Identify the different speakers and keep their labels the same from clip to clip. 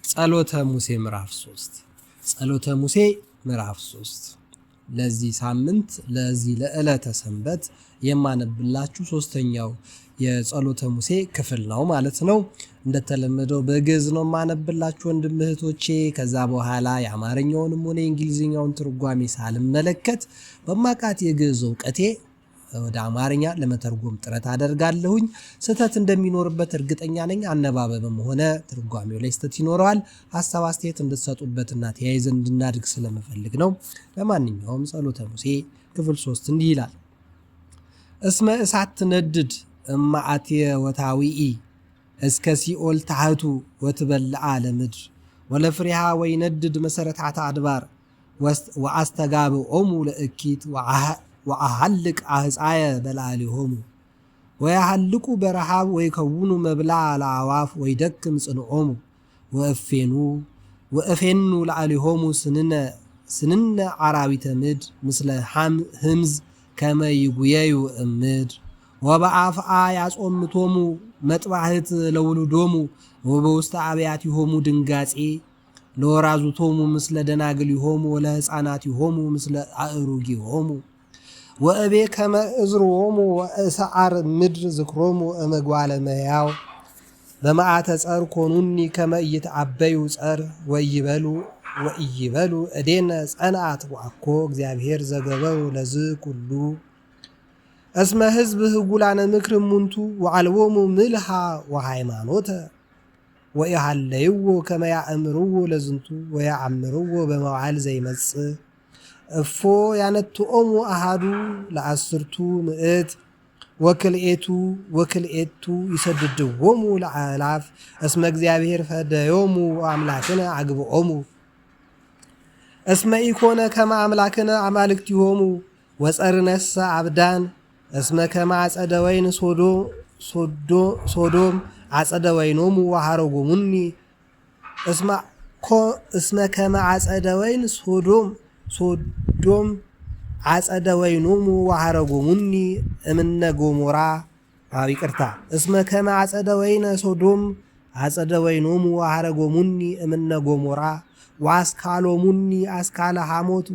Speaker 1: ጸሎተ ሙሴ ምዕራፍ 3 ጸሎተ ሙሴ ምዕራፍ 3 ለዚህ ሳምንት ለዚህ ለዕለተ ሰንበት የማነብላችሁ ሶስተኛው የጸሎተ ሙሴ ክፍል ነው ማለት ነው። እንደተለመደው በግዕዝ ነው ማነብላችሁ ወንድም እህቶቼ። ከዛ በኋላ የአማርኛውንም ሆነ የእንግሊዝኛውን ትርጓሜ ሳልመለከት በማቃት የግዕዝ ዕውቀቴ ወደ አማርኛ ለመተርጎም ጥረት አደርጋለሁኝ። ስህተት እንደሚኖርበት እርግጠኛ ነኝ። አነባበብም ሆነ ትርጓሜው ላይ ስህተት ይኖረዋል። ሐሳብ አስተያየት እንድትሰጡበትና ተያይዘን እንድናድግ ስለምፈልግ ነው። ለማንኛውም ጸሎተ ሙሴ ክፍል 3 እንዲህ ይላል። እስመ እሳት ትነድድ እማአትየ ወታዊኢ እስከ ሲኦል ታህቱ ወትበልዓ ለምድር ወለፍሬሃ ወይነድድ መሰረታታ አድባር ወአስተጋብኦሙ ለእኪት ወአሐልቅ አህፃየ በላዕሌሆሙ ወያሐልቁ በረሃብ ወይከውኑ መብልዐ ለአዕዋፍ ወይደክም ጽንዖሙ ወእፌኑ ለዓሌሆሙ ስንነ አራዊተ ምድር ምስለ ህምዝ ከመ ይጉየዩ እምድር ወበአፍአ ያጾምቶሙ መጥባሕት ለውሉዶሙ ወበውስተ አብያቲሆሙ ድንጋጼ ለወራዙቶሙ ምስለ ደናግሊሆሙ ወለሕፃናቲሆሙ ምስለ አእሩጊሆሙ ወእቤ ከመ እዝርዎሙ ወእሰዓር ምድር ዝክሮሙ እምጓለ እመሕያው በመዓተ ጸር ኮኑኒ ከመ ኢይትዐበዩ ጸር ወኢይበሉ እዴነ ጸንዐት ወአኮ እግዚአብሔር ዘገበሩ ለዝ ኩሉ እስመ ሕዝብ ህጉላነ ምክር እሙንቱ ወዓልቦሙ ምልሃ ወሃይማኖተ ወኢሃለይዎ ከመ ያእምርዎ ለዝንቱ ወያአምርዎ በመዋዕል ዘይመጽእ እፎ ያነትኦሙ አሃዱ ለአስርቱ ምዕት ወክልኤቱ ይሰድድዎሙ ለአእላፍ እስመ እግዚአብሔር ፈደዮሙ አምላክነ አግብኦሙ እስመ ኢኮነ ከመ አምላክነ አማልክቲሆሙ ወጸርነሰ አብዳን እስመ ከመ አጸደ ወይን ሶዶም አጸደ ወይኖሙ ወሐረጎሙኒ እስመ ከመ አጸደ ወይን ሶዶም አጸደ ወይኖሙ ወሐረጎሙኒ እምነ ጎሞራ ይቅርታ እስመ ከመ አጸደ ወይነ ሶዶም አጸደ ወይኖሙ ወሐረጎሙኒ እምነ ጎሞራ ወአስካሎሙኒ አስካለ ሐሞት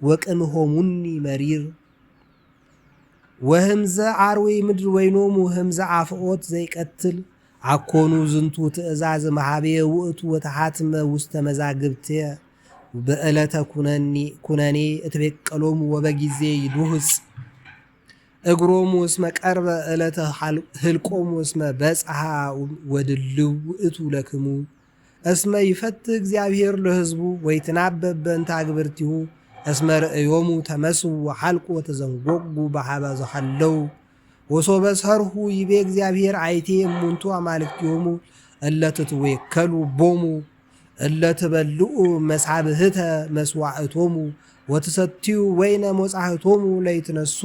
Speaker 1: ወቅምሆሙኒ መሪር ወህምዘ አርዌ ምድር ወይኖሙ ህምዘ አፍኦት ዘይቀትል አኮኑ ዝንቱ ትእዛዝ መሃቤ ውእቱ ወተሃትመ ውስተ መዛግብትየ በዕለተ ኩነኔ እትቤቀሎሙ ወበጊዜ ይዱህጽ እግሮሙ እስመ ቀርበ ዕለተ ህልቆሙ እስመ በጽሐ ወድልው ውእቱ ለክሙ እስመ ይፈትህ እግዚአብሔር ለሕዝቡ ወይትናበብ በእንተ አግብርቲሁ እስመ ርእዮሙ ተመስው ወሐልቁ ወተዘንጎጉ በሃበ ዘሐለው ወሶበ ሰርሁ ይቤ እግዚአብሔር አይቴ እሙንቱ አማልክቲሆሙ እለ ትትዌከሉ ቦሙ እለ ትበልዑ መሳብህተ መስዋዕቶሙ ወትሰትዩ ወይነ ሞጻሕቶሙ ለይትነሱ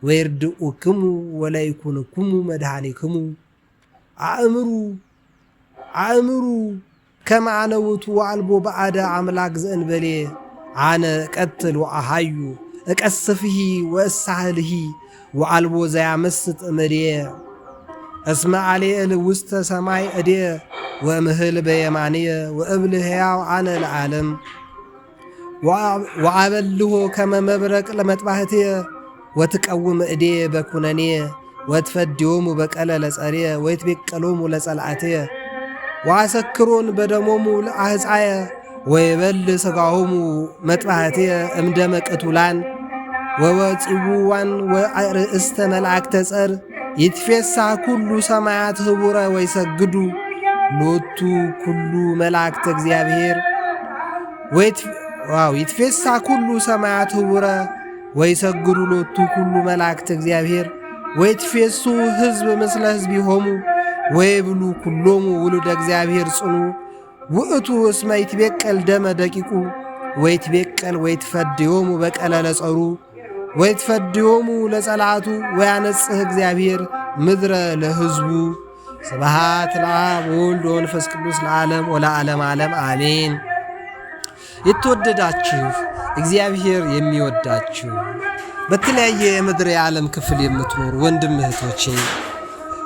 Speaker 1: ወይርድኡክሙ ወለይኩንክሙ መድኃኒክሙ አእምሩ ከመ አነ ውእቱ ወአልቦ በአደ አምላክ ዘእንበሌ አነ ቀትል ወአሃዩ እቀስፍሂ ወእሳህልሂ ወአልቦ ዘያመስጥ እምድየ እስመ አልዔል ውስተ ሰማይ እድየ ወእምህል በየማንየ ወእብል ሕያው አነ ለዓለም ወአበልሆ ከመ መብረቅ ለመጥባሕትየ ወትቀውም እድየ በኩነኔየ ወትፈድዮሙ በቀለ ለጸርየ ወይትቤቀሎሙ ለጸልአትየ ወአሰክሮን በደሞሙ ለአሕፃየ ወይበል ሥጋሆሙ መጥባሕትየ እምደመ ቅቱላን ወወፂውዋን ወርእስተ መላእክተ ጸር ይትፌሳ ኩሉ ሰማያት ህቡረ ወይሰግዱ ሎቱ ኩሉ መላእክተ እግዚአብሔር ይትፌሳ ኩሉ ሰማያት ህቡረ ወይሰግዱ ሎቱ ኩሉ መላእክተ እግዚአብሔር ወይትፌሱ ሕዝብ ምስለ ሕዝቢሆሙ ወይብሉ ኩሎሙ ውሉደ እግዚአብሔር ጽኑ ውእቱ እስመ ይትቤቀል ደመ ደቂቁ ወይትቤቀል ወይትፈድዮሙ በቀለ ለጸሩ ወይትፈድዮሙ ለጸልዓቱ ወያነጽህ እግዚአብሔር ምድረ ለሕዝቡ። ስብሐት ለአብ ወወልድ ወመንፈስ ቅዱስ ለዓለም ወለዓለመ ዓለም አሜን። የተወደዳችሁ እግዚአብሔር የሚወዳችሁ በተለያየ የምድር የዓለም ክፍል የምትኖሩ ወንድም እህቶቼ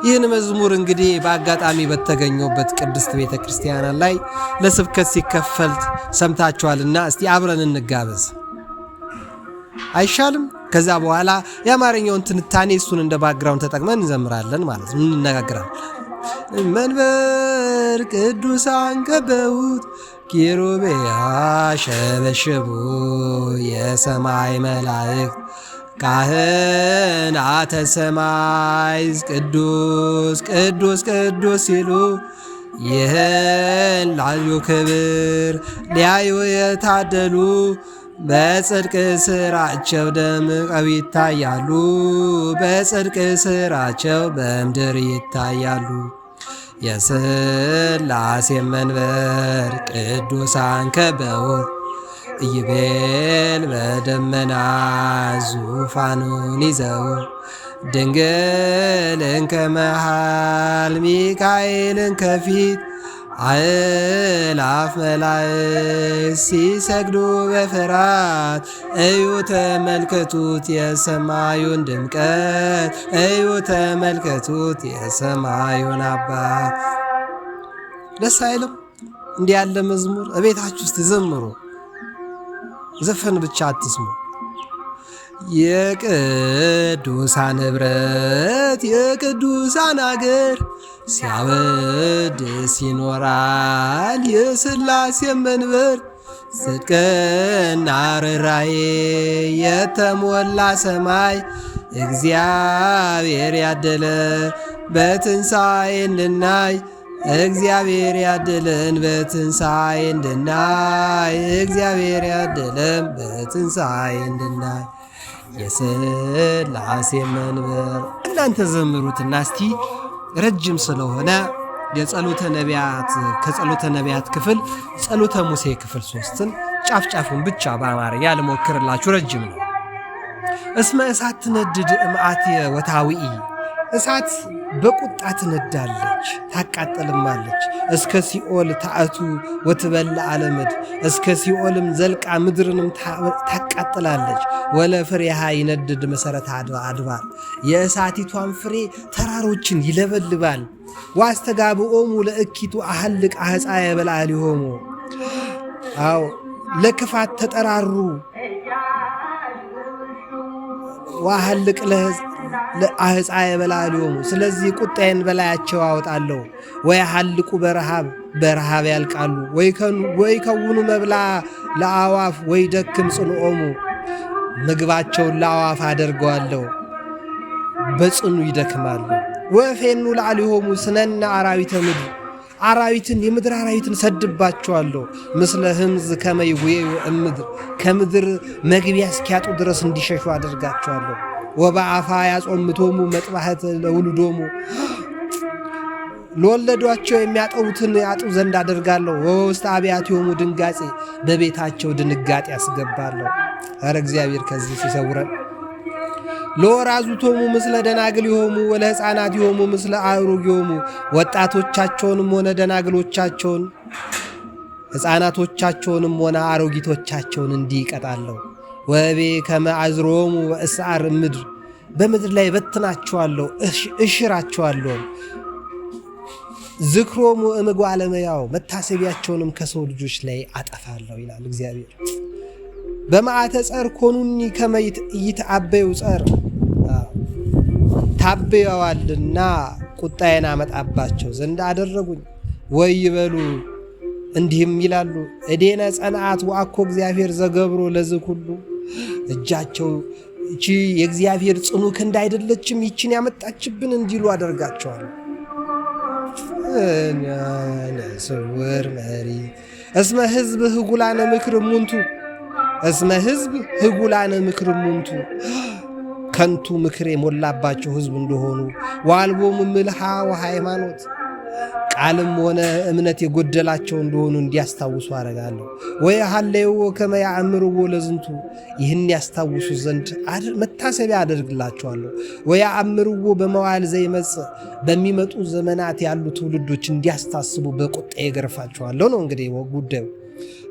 Speaker 1: ይህን መዝሙር እንግዲህ በአጋጣሚ በተገኘበት ቅድስት ቤተ ክርስቲያን ላይ ለስብከት ሲከፈል ሰምታችኋልና እስቲ አብረን እንጋበዝ አይሻልም? ከዛ በኋላ የአማርኛውን ትንታኔ እሱን እንደ ባክግራውንድ ተጠቅመን እንዘምራለን ማለት ነው፣ እንነጋገራለን። መንበር ቅዱሳን ከበውት ኪሩቤል ያሸበሽቡ የሰማይ መላእክት ካህናተ ሰማይ ቅዱስ ቅዱስ ቅዱስ ሲሉ ይህን ላዩ ክብር ሊያዩ የታደሉ በጽድቅ ስራቸው ደምቀው ይታያሉ። በጽድቅ ስራቸው በምድር ይታያሉ። የሥላሴ መንበር ቅዱሳን ከበውት ኢይቤል በደመና ዙፋኑን ይዘው ድንግልን ከመሃል ሚካኤልን ከፊት አእላፍ መላእክት ሲሰግዱ በፍርሃት እዩ ተመልከቱት የሰማዩን ድምቀት እዩ ተመልከቱት የሰማዩን አባት። ደስ አይልም? እንዲህ ያለ መዝሙር እቤታችሁ ውስጥ ዘምሩ። ዘፈን ብቻ አትስሙ። የቅዱሳን ኅብረት የቅዱሳን አገር ሲያወድስ ይኖራል የሥላሴ መንበር። ጽድቅና ርኅራኄ የተሞላ ሰማይ እግዚአብሔር ያደለ በትንሣኤ እንድናይ እግዚአብሔር ያደለን በትንሣኤ እንድናይ እግዚአብሔር ያደለን በትንሣኤ እንድናይ የሥላሴ መንበር። እናንተ ዘምሩትና እስቲ ረጅም ስለሆነ የጸሎተ ነቢያት ከጸሎተ ነቢያት ክፍል ጸሎተ ሙሴ ክፍል 3ን ጫፍጫፉን ብቻ በአማርኛ ልሞክርላችሁ። ረጅም ነው። እስመ እሳት ትነድድ እምአትየ ወታዊኢ እሳት በቁጣ ትነዳለች ታቃጥልማለች። እስከ ሲኦል ታእቱ ወትበላ አለምድ እስከ ሲኦልም ዘልቃ ምድርንም ታቃጥላለች። ወለ ፍሬሃ ይነድድ መሰረተ አድባር የእሳቲቷን ፍሬ ተራሮችን ይለበልባል። ዋስተጋብኦሙ ለእኪቱ አህልቅ አህፃየ በላዕሊሆሙ አው ለክፋት ተጠራሩ ዋህልቅ ለአህፃየ በላዕሊሆሙ ስለዚህ ቁጣዬን በላያቸው አወጣለሁ። ወይ ሐልቁ በረሃብ ያልቃሉ። ወይ ከውኑ መብላ ለአዋፍ ወይ ደክም ጽንኦሙ ምግባቸውን ለአዋፍ አደርገዋለሁ በጽኑ ይደክማሉ። ወፌኑ ላዕሊሆሙ ስነና አራዊተ ምድር አራዊትን የምድር አራዊትን ሰድባቸዋለሁ። ምስለ ህምዝ ከመይጉየዩ እምድር ከምድር መግቢያ እስኪያጡ ድረስ እንዲሸሹ አደርጋቸዋለሁ። ወበአፋ ያጾምቶሙ መጥባሕት ለውሉዶሙ ለወለዷቸው የሚያጠቡትን ያጡ ዘንድ አደርጋለሁ። ወውስተ አብያቲሆሙ ድንጋጼ በቤታቸው ድንጋጤ ያስገባለሁ። ኧረ እግዚአብሔር ከዚህ ሲሰውረን። ለወራዙቶሙ ምስለ ደናግሊሆሙ ወለሕፃናቲሆሙ ምስለ አእሩጊሆሙ ወጣቶቻቸውንም ሆነ ደናግሎቻቸውን ሕፃናቶቻቸውንም ሆነ አሮጊቶቻቸውን እንዲህ ይቀጣለሁ። ወቤ ከመ አዝሮሙ በእስዓር ምድር በምድር ላይ በትናቸዋለሁ እሽራቸዋለሁ። ዝክሮሙ እምጓለ እመሕያው መታሰቢያቸውንም ከሰው ልጆች ላይ አጠፋለሁ ይላል እግዚአብሔር። በመዓተ ጸር ኮኑኒ ከመ ይትአበዩ ጸር ታበየዋልና ቁጣዬን አመጣባቸው ዘንድ አደረጉኝ። ወይ ይበሉ እንዲህም ይላሉ እዴነ ጸንዓት ወአኮ እግዚአብሔር ዘገብሮ ለዝህ ሁሉ እጃቸው እቺ የእግዚአብሔር ጽኑ ክንድ አይደለችም ይችን ያመጣችብን እንዲሉ አደርጋቸዋለሁ። ስውር መሪ እስመ ሕዝብ ህጉላነ ምክር ሙንቱ እስመ ሕዝብ ህጉላነ ምክር ሙንቱ ከንቱ ምክር የሞላባቸው ሕዝብ እንደሆኑ ዋልቦሙ ምልሃ ወሃይማኖት ቃልም ሆነ እምነት የጎደላቸው እንደሆኑ እንዲያስታውሱ አደርጋለሁ። ወይ ሀሌዎ ከመ ያእምርዎ ለዝንቱ ይህን ያስታውሱ ዘንድ መታሰቢያ አደርግላቸዋለሁ። ወይ ያእምርዎ በመዋዕል ዘይመጽእ በሚመጡ ዘመናት ያሉ ትውልዶች እንዲያስታስቡ በቁጣ ይገርፋቸዋለሁ ነው እንግዲህ ጉዳዩ።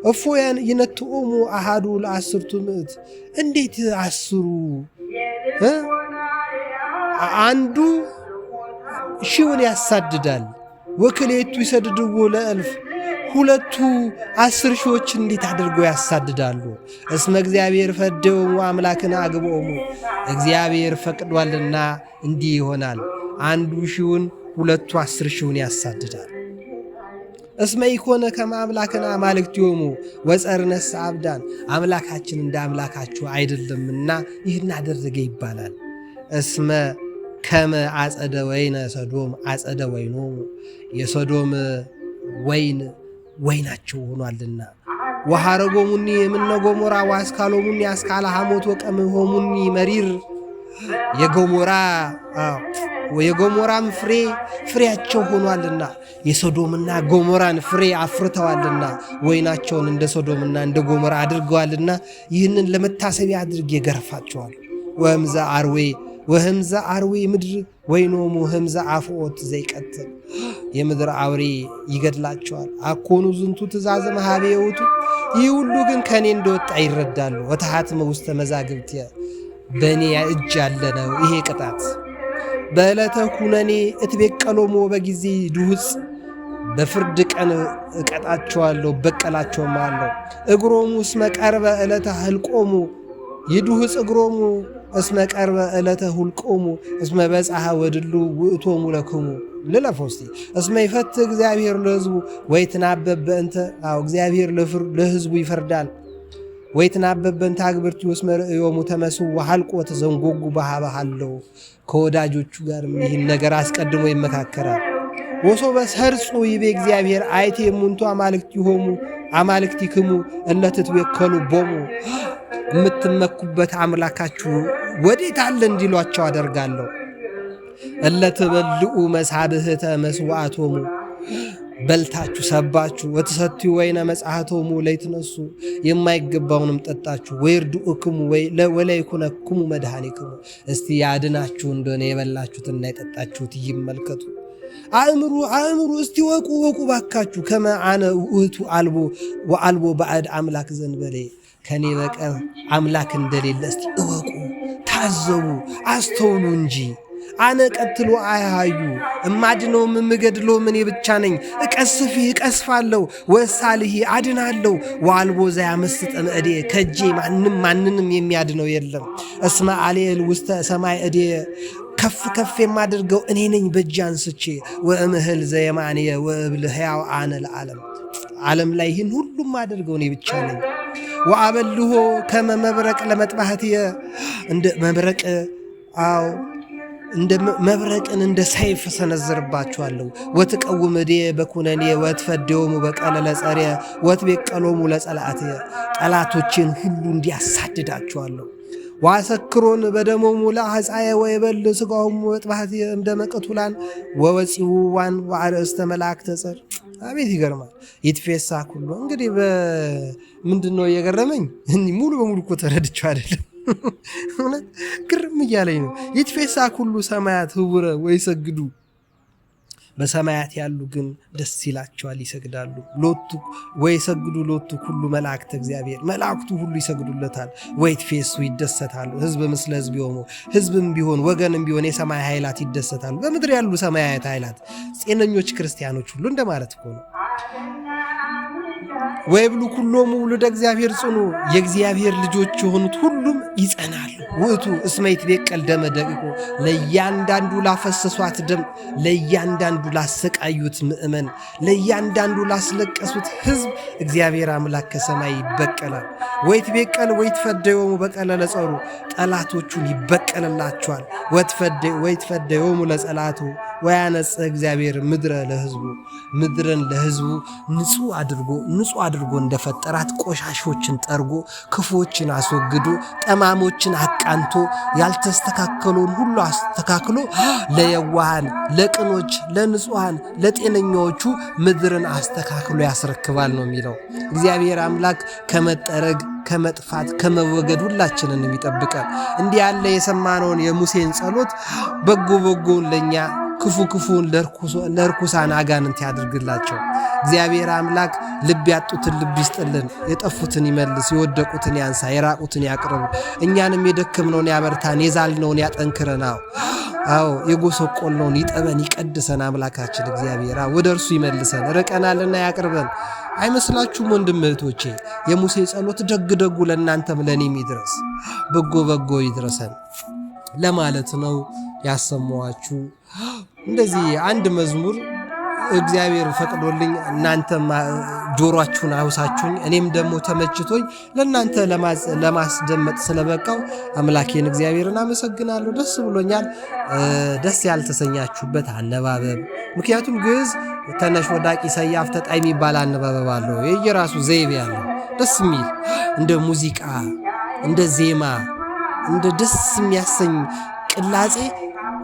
Speaker 1: እፎያን ይነትኦሙ አሃዱ ለአስርቱ ምዕት እንዴት አስሩ አንዱ ሺውን ያሳድዳል። ወክሌቱ ይሰድድዎ ለእልፍ ሁለቱ 10 ሺዎች እንዴት አድርገው ያሳድዳሉ? እስመ እግዚአብሔር ፈደወሙ አምላክን አግብኦሙ እግዚአብሔር ፈቅዷልና እንዲህ ይሆናል። አንዱ ሺውን ሁለቱ 10 ሺውን ያሳድዳል። እስመ ኢኮነ ከመ አምላክን አማልክቲሆሙ ወጸርነስ አብዳን አምላካችን እንደ አምላካችሁ አይደለምና ይህን አደረገ ይባላል። እስመ ከመ አጸደ ወይነ ሰዶም አጸደ ወይኖሙ የሶዶም ወይን ወይናቸው ሆኗልና። ወሐረጎሙኒ እምነ ገሞራ ወአስካሎሙኒ አስካለ ሐሞት ወቀምሆሙኒ መሪር የገሞራም ፍሬያቸው ሆኗልና የሶዶምና ገሞራን ፍሬ አፍርተዋልና ወይናቸውን እንደ ሶዶምና እንደ ገሞራ አድርገዋልና ይህንን ለመታሰቢያ አድርጌ ገርፋቸዋል። ወህምዘ አርዌ ምድር ወይኖሙ ህምዘ አፍኦት ዘይቀትል የምድር አውሬ ይገድላቸዋል። አኮኑ ዝንቱ ትእዛዘ መሃቤ የውቱ ይህ ሁሉ ግን ከእኔ እንደወጣ ይረዳሉ። ወተሃትመ ውስተ መዛግብት በእኔ እጅ ያለ ነው ይሄ ቅጣት። በዕለተ ኩነኔ እትቤቀሎሙ በጊዜ ድሁፅ በፍርድ ቀን እቀጣቸዋለሁ በቀላቸውም አለው። እግሮሙ እስመ ቀርበ ዕለተ ህልቆሙ ይድሁፅ እግሮሙ እስመ ቀርበ ዕለተ ሁልቆሙ እስመ በጽሐ ወድሉ ውእቶሙ ለክሙ ልለፎስቲ እስመ ይፈትህ እግዚአብሔር ለሕዝቡ ወይትናበብ በእንተ እግዚአብሔር ለሕዝቡ ይፈርዳል። ወይትናበብ በእንተ አግብርቱ እስመ ርእዮሙ ተመስው ወሐልቆ ተዘንጎጉ በሃበሃለው ከወዳጆቹ ጋር ይህን ነገር አስቀድሞ ይመካከራል። ወሶበ ሰርጹ ይቤ እግዚአብሔር አይቴ እሙንቱ አማልክቲክሙ እለ ትትወከሉ ቦሙ የምትመኩበት አምላካችሁ ወዴት አለ እንዲሏቸው አደርጋለሁ። እለ ትበልዑ መሳብህተ መስዋዕቶሙ በልታችሁ ሰባችሁ ወትሰትዩ ወይነ መጻሕቶሙ ለይትነሱ የማይገባውንም ጠጣችሁ ወይርድኡክሙ ወለይኩነክሙ መድኃኒክሙ እስቲ ያድናችሁ እንደሆነ የበላችሁትና የጠጣችሁት ይመልከቱ። አእምሩ እስቲ ወቁ ባካችሁ ከመ አነ ውእቱ አልቦ ባዕድ አምላክ ዘንበሌ ከኔ በቀር አምላክ እንደሌለ እስቲ እወቁ፣ ታዘቡ፣ አስተውሉ እንጂ። አነ ቀትሎ አያዩ እማድነውም እምገድለውም እኔ ብቻ ነኝ። እቀስፋለሁ ወሳልሂ አድናለሁ። ወአልቦ ዘያመስጠን እዴ ከእጄ ማንንም የሚያድነው የለም። እስመ አልዔል ውስተ ሰማይ እዴ ከፍ የማደርገው እኔ ነኝ በእጄ አንስቼ። ወእምህል ዘየማንየ ወእብል ሕያው አነ ለዓለም ዓለም ላይ ይህን ሁሉም አደርገው እኔ ብቻ ነኝ። ወአበልሆ ከመ መብረቅ ለመጥባህትየ እንደ መብረቅ እንደ መብረቅን እንደ ሰይፍ ሰነዝርባችኋለሁ። ወትቀውም እዴ በኩነኔ ወትፈደዮሙ በቀለ ለጸርየ ወትቤቀሎሙ ለጸላእትየ ጠላቶችን ሁሉ እንዲያሳድዳችኋለሁ። ዋሰክሮን በደሞሙ ለአሕፃየ ወይበል ሥጋሆሙ ወጥባህትየ እምደመ ቅቱላን ወወፂውዋን ወአርእስተ መላእክተ ጸር። አቤት ይገርማል። ይትፌሳ ኩሉ እንግዲህ ምንድነው የገረመኝ? ሙሉ በሙሉ እኮ ተረድቼው አይደለም እውነት ግርም እያለኝ ነው። ይትፌሳ ኩሉ ሰማያት ህቡረ ወይሰግዱ በሰማያት ያሉ ግን ደስ ይላቸዋል ይሰግዳሉ። ሎቱ ወይሰግዱ ሎቱ ኩሉ መላእክተ እግዚአብሔር መላእክቱ ሁሉ ይሰግዱለታል። ወይትፌሱ ይደሰታሉ። ህዝብ ምስለ ህዝብ ይሆኑ ህዝብም ቢሆን ወገንም ቢሆን የሰማይ ኃይላት ይደሰታሉ። በምድር ያሉ ሰማያት ኃይላት ጤነኞች ክርስቲያኖች ሁሉ እንደማለት እኮ ነው። ወይብሉ ኩሎሙ ውሉደ እግዚአብሔር ጽኑ የእግዚአብሔር ልጆች የሆኑት ሁሉም ይጸናሉ። ውእቱ እስመ ይትቤቀል ደመ ደቂቁ ለእያንዳንዱ ላፈሰሷት ደም፣ ለእያንዳንዱ ላሰቃዩት ምእመን፣ ለእያንዳንዱ ላስለቀሱት ህዝብ እግዚአብሔር አምላክ ከሰማይ ይበቀላል። ወይትቤቀል ወይትፈደዮሙ በቀለ ለጸሩ ጠላቶቹን ይበቀልላቸዋል። ወይትፈደዮሙ ለጸላቱ ወያነጽህ እግዚአብሔር ምድርን ለህዝቡ ንጹህ አድርጎ እንደፈጠራት ቆሻሾችን ጠርጎ ክፉዎችን አስወግዶ ጠማሞችን አቃንቶ ያልተስተካከለውን ሁሉ አስተካክሎ ለየዋሃን፣ ለቅኖች፣ ለንጹሃን፣ ለጤነኛዎቹ ምድርን አስተካክሎ ያስረክባል ነው የሚለው። እግዚአብሔር አምላክ ከመጠረግ ከመጥፋት ከመወገድ ሁላችንን የሚጠብቀን። እንዲህ ያለ የሰማነውን የሙሴን ጸሎት በጎውን ለኛ ክፉን ለርኩሳን አጋንንት ያድርግላቸው። እግዚአብሔር አምላክ ልብ ያጡትን ልብ ይስጥልን፣ የጠፉትን ይመልስ፣ የወደቁትን ያንሳ፣ የራቁትን ያቅርብ፣ እኛንም የደከምነውን ያበርታን፣ የዛልነውን ያጠንክረን። አዎ የጎሰቆልነውን ይጠበን ይቀድሰን አምላካችን እግዚአብሔር ወደ እርሱ ይመልሰን፣ ርቀናልና ያቅርበን። አይመስላችሁም ወንድም እህቶቼ? የሙሴ ጸሎት ደግ ደጉ ለእናንተም ለእኔም ይድረስ፣ በጎ በጎ ይድረሰን ለማለት ነው ያሰማኋችሁ። እንደዚህ አንድ መዝሙር እግዚአብሔር ፈቅዶልኝ እናንተም ጆሮአችሁን አውሳችሁኝ እኔም ደግሞ ተመችቶኝ ለእናንተ ለማስደመጥ ስለበቃው አምላኬን እግዚአብሔርን አመሰግናለሁ። ደስ ብሎኛል። ደስ ያልተሰኛችሁበት አነባበብ፣ ምክንያቱም ግዕዝ ተነሽ ወዳቂ ሰያፍ ተጣይ የሚባል አነባበብ አለው። የየራሱ ዘይቤ ያለው ደስ የሚል እንደ ሙዚቃ እንደ ዜማ እንደ ደስ የሚያሰኝ ቅላጼ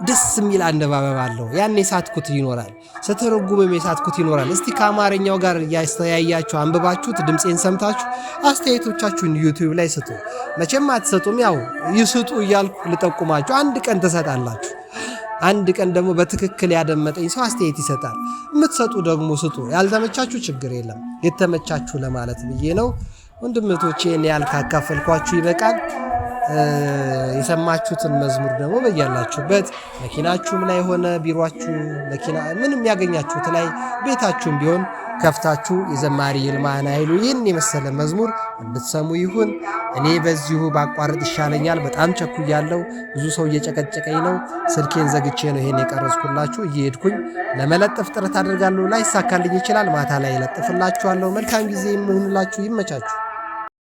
Speaker 1: ደስ የሚል አነባበብ አለው። ያን የሳትኩት ይኖራል፣ ስተረጉምም የሳትኩት ይኖራል። እስቲ ከአማርኛው ጋር ያስተያያችሁ አንብባችሁት ድምፄን ሰምታችሁ አስተያየቶቻችሁን ዩቲዩብ ላይ ስጡ። መቼም አትሰጡም፣ ያው ይስጡ እያልኩ ልጠቁማችሁ። አንድ ቀን ትሰጣላችሁ። አንድ ቀን ደግሞ በትክክል ያደመጠኝ ሰው አስተያየት ይሰጣል። የምትሰጡ ደግሞ ስጡ። ያልተመቻችሁ ችግር የለም፣ የተመቻችሁ ለማለት ብዬ ነው። ወንድምቶቼ እኔ ያልካካፈልኳችሁ ይበቃል። የሰማችሁትን መዝሙር ደግሞ በያላችሁበት መኪናችሁም ላይ ሆነ ቢሮአችሁ መኪና ምንም ያገኛችሁት ላይ ቤታችሁም ቢሆን ከፍታችሁ የዘማሪ ይልማን ኃይሉ ይህን የመሰለ መዝሙር እንድትሰሙ ይሁን። እኔ በዚሁ ባቋርጥ ይሻለኛል፣ በጣም ቸኩያለሁ። ብዙ ሰው እየጨቀጨቀኝ ነው። ስልኬን ዘግቼ ነው ይሄን የቀረጽኩላችሁ። እየሄድኩኝ ለመለጠፍ ጥረት አድርጋለሁ። ላይሳካልኝ ይችላል። ማታ ላይ ለጥፍላችኋለሁ። መልካም ጊዜ ይሁንላችሁ። ይመቻችሁ።